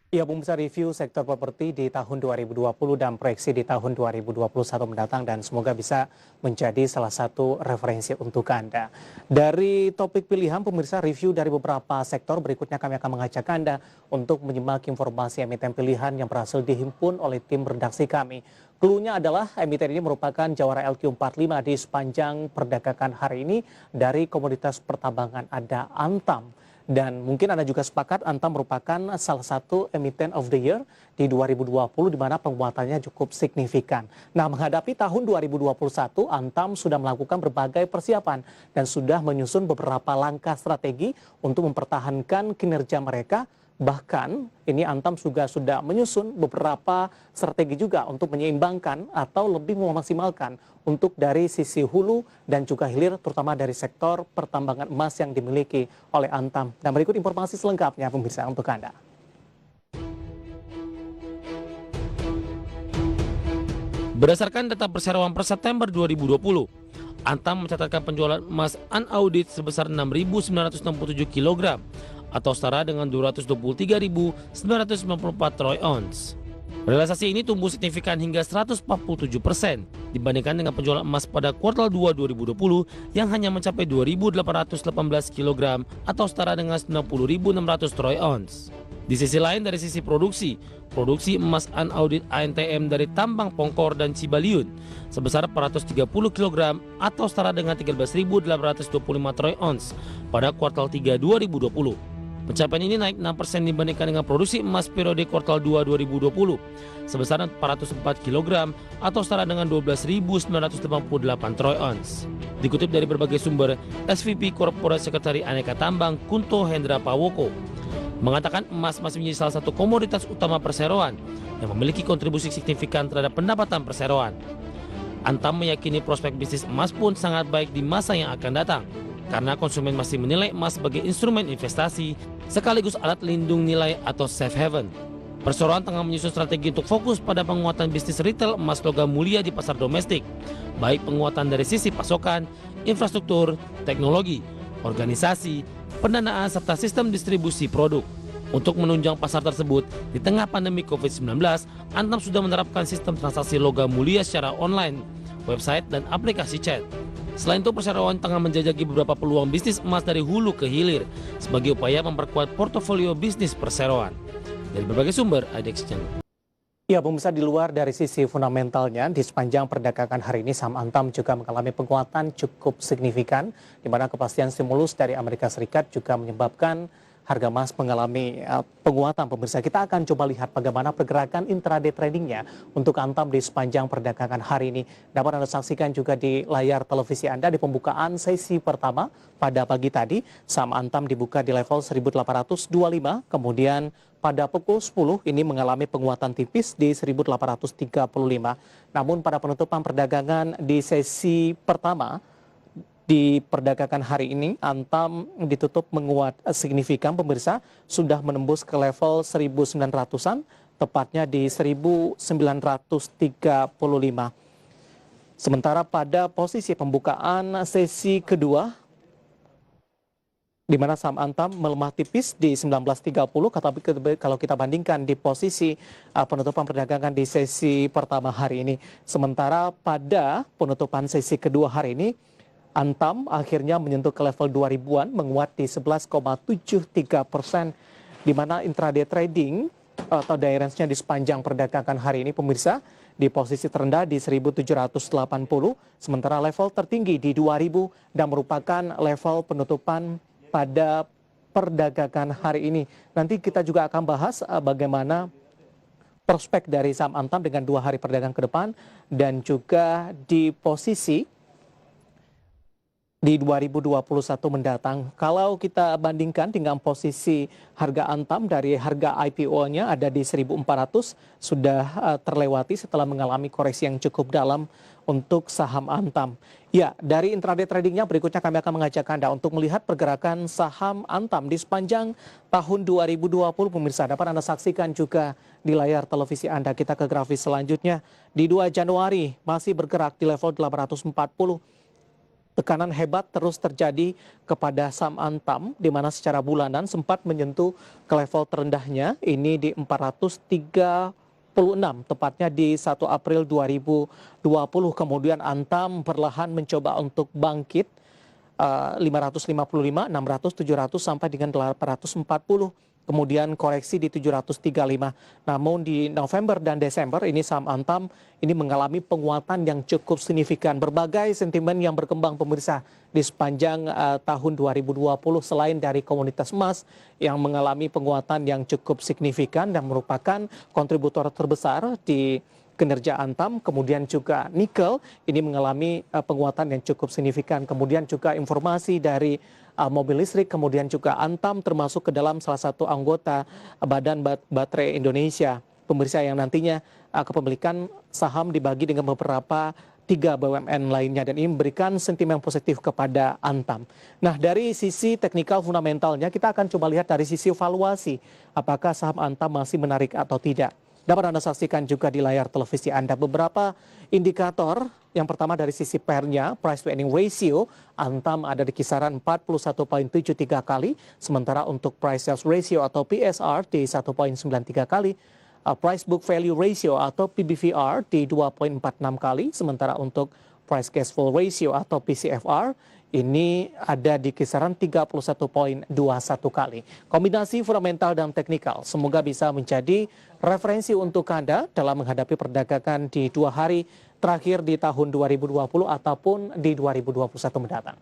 Ya, pemirsa review sektor properti di tahun 2020 dan proyeksi di tahun 2021 mendatang dan semoga bisa menjadi salah satu referensi untuk Anda. Dari topik pilihan pemirsa review dari beberapa sektor, berikutnya kami akan mengajak Anda untuk menyimak informasi emiten pilihan yang berhasil dihimpun oleh tim redaksi kami. Cluenya adalah emiten ini merupakan jawara LQ45 di sepanjang perdagangan hari ini dari komoditas pertambangan ada Antam. Dan mungkin Anda juga sepakat Antam merupakan salah satu emiten of the year di 2020 di mana penguatannya cukup signifikan. Nah, menghadapi tahun 2021, Antam sudah melakukan berbagai persiapan dan sudah menyusun beberapa langkah strategi untuk mempertahankan kinerja mereka. Bahkan ini Antam juga sudah menyusun beberapa strategi juga untuk menyeimbangkan atau lebih memaksimalkan untuk dari sisi hulu dan juga hilir terutama dari sektor pertambangan emas yang dimiliki oleh Antam. Dan berikut informasi selengkapnya pemirsa untuk Anda. Berdasarkan data perseroan per September 2020, Antam mencatatkan penjualan emas unaudit sebesar 6.967 kg atau setara dengan 223.994 troy ounce. Realisasi ini tumbuh signifikan hingga 147% dibandingkan dengan penjualan emas pada kuartal 2 2020 yang hanya mencapai 2.818 kg atau setara dengan 90.600 troy ounce. Di sisi lain dari sisi produksi emas unaudit ANTM dari tambang Pongkor dan Cibaliun sebesar 430 kg atau setara dengan 13.825 troy ounce pada kuartal 3 2020. Pencapaian ini naik 6% dibandingkan dengan produksi emas periode kuartal 2 2020 sebesar 404 kg atau setara dengan 12.988 troy ounce. Dikutip dari berbagai sumber, SVP Corporate Secretary Aneka Tambang Kunto Hendra Pawoko mengatakan emas masih menjadi salah satu komoditas utama perseroan yang memiliki kontribusi signifikan terhadap pendapatan perseroan. Antam meyakini prospek bisnis emas pun sangat baik di masa yang akan datang karena konsumen masih menilai emas sebagai instrumen investasi sekaligus alat lindung nilai atau safe haven. Perseroan tengah menyusun strategi untuk fokus pada penguatan bisnis retail emas logam mulia di pasar domestik, baik penguatan dari sisi pasokan, infrastruktur, teknologi, organisasi, pendanaan serta sistem distribusi produk. Untuk menunjang pasar tersebut, di tengah pandemi COVID-19, Antam sudah menerapkan sistem transaksi logam mulia secara online, website, dan aplikasi chat. Selain itu, perseroan tengah menjajaki beberapa peluang bisnis emas dari hulu ke hilir sebagai upaya memperkuat portofolio bisnis perseroan. Dari berbagai sumber, IDX Channel. Ya, pemirsa di luar dari sisi fundamentalnya, di sepanjang perdagangan hari ini saham Antam juga mengalami penguatan cukup signifikan, di mana kepastian stimulus dari Amerika Serikat juga menyebabkan harga emas mengalami penguatan. Pemirsa, kita akan coba lihat bagaimana pergerakan intraday tradingnya untuk Antam di sepanjang perdagangan hari ini. Dapat Anda saksikan juga di layar televisi Anda di pembukaan sesi pertama pada pagi tadi. Saham Antam dibuka di level 1825, kemudian pada pukul 10 ini mengalami penguatan tipis di 1835. Namun pada penutupan perdagangan di sesi pertama, di perdagangan hari ini, Antam ditutup menguat signifikan pemirsa, sudah menembus ke level 1900-an, tepatnya di 1935. Sementara pada posisi pembukaan sesi kedua, di mana saham Antam melemah tipis di 1930, tapi kalau kita bandingkan di posisi penutupan perdagangan di sesi pertama hari ini. Sementara pada penutupan sesi kedua hari ini, Antam akhirnya menyentuh ke level 2000-an, menguat di 11,73%, di mana intraday trading atau day range-nya di sepanjang perdagangan hari ini, pemirsa, di posisi terendah di 1780, sementara level tertinggi di 2000 dan merupakan level penutupan pada perdagangan hari ini. Nanti kita juga akan bahas bagaimana prospek dari saham Antam dengan 2 hari perdagangan ke depan dan juga di posisi di 2021 mendatang. Kalau kita bandingkan dengan posisi harga Antam dari harga IPO-nya ada di 1.400 sudah terlewati setelah mengalami koreksi yang cukup dalam untuk saham Antam. Ya, dari intraday tradingnya berikutnya kami akan mengajak Anda untuk melihat pergerakan saham Antam di sepanjang tahun 2020. Pemirsa dapat Anda saksikan juga di layar televisi Anda. Kita ke grafis selanjutnya. Di 2 Januari masih bergerak di level 840. tekanan hebat terus terjadi kepada saham Antam, di mana secara bulanan sempat menyentuh ke level terendahnya, ini di 436, tepatnya di 1 April 2020. Kemudian Antam perlahan mencoba untuk bangkit, 555, 600, 700 sampai dengan 840. Kemudian koreksi di 735. Namun di November dan Desember ini saham Antam ini mengalami penguatan yang cukup signifikan. Berbagai sentimen yang berkembang pemirsa di sepanjang tahun 2020 selain dari komunitas emas yang mengalami penguatan yang cukup signifikan dan merupakan kontributor terbesar di kinerja Antam, kemudian juga nikel ini mengalami penguatan yang cukup signifikan. Kemudian juga informasi dari mobil listrik, kemudian juga Antam termasuk ke dalam salah satu anggota Badan Baterai Indonesia, pemirsa, yang nantinya kepemilikan saham dibagi dengan beberapa 3 BUMN lainnya, dan ini memberikan sentimen positif kepada Antam. Nah, dari sisi teknikal fundamentalnya kita akan coba lihat dari sisi valuasi, apakah saham Antam masih menarik atau tidak. Dapat Anda saksikan juga di layar televisi Anda beberapa indikator. Yang pertama dari sisi PER-nya, price to earning ratio, Antam ada di kisaran 41,73 kali, sementara untuk price sales ratio atau PSR di 1,93 kali, price book value ratio atau PBVR di 2,46 kali, sementara untuk price cash flow ratio atau PCFR ini ada di kisaran 31,21 kali. Kombinasi fundamental dan teknikal semoga bisa menjadi referensi untuk Anda dalam menghadapi perdagangan di 2 hari terakhir di tahun 2020 ataupun di 2021 mendatang.